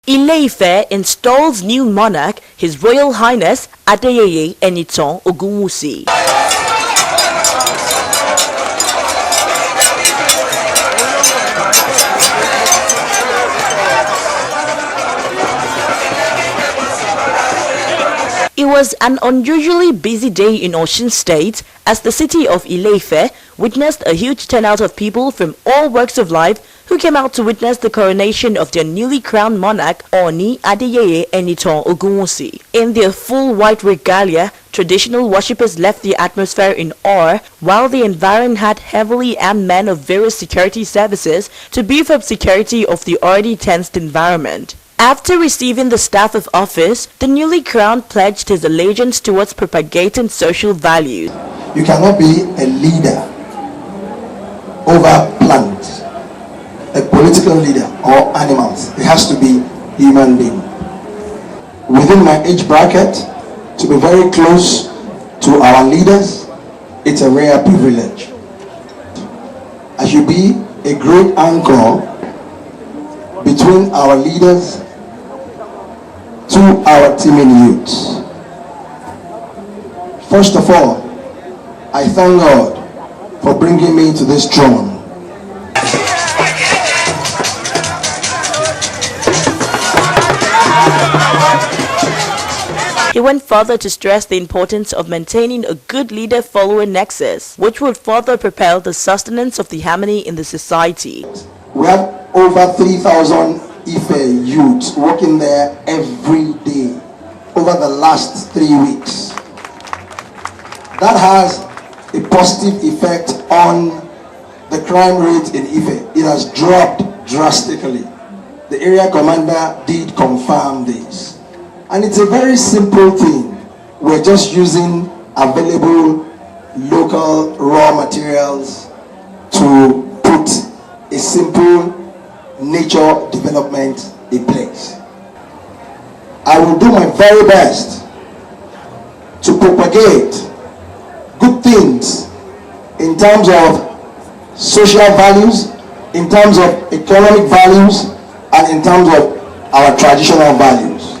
Ile-Ife installs new monarch, His Royal Highness Adeyeye ENITAN Ogunwusi. It was an unusually busy day in Osun State as the city of Ile-Ife witnessed a huge turnout of people from all walks of life who came out to witness the coronation of their newly crowned monarch, OONI Adeyeye ENITAN Ogunwusi. In their full white regalia, traditional worshippers left the atmosphere in awe, while the environment had heavily armed men of various security services to beef up security of the already tensed environment. After receiving the staff of office, the newly crowned pledged his allegiance towards propagating social values. You cannot be a leader over plants, a political leader or animals. It has to be human being. Within my age bracket, to be very close to our leaders, it's a rare privilege. I should be a great anchor between our leaders to our teeming youths. First of all, I thank God for bringing me to this throne. He went further to stress the importance of maintaining a good leader-follower nexus, which would further propel the sustenance of the harmony in the society. We have over 3,000 Ife youths working there every day over the last 3 weeks. That has a positive effect on the crime rate in Ife. It has dropped drastically. The area commander did confirm this. And it's a very simple thing. We're just using available local raw materials to put a simple nature development in place. I will do my very best to propagate good things in terms of social values, in terms of economic values, and in terms of our traditional values.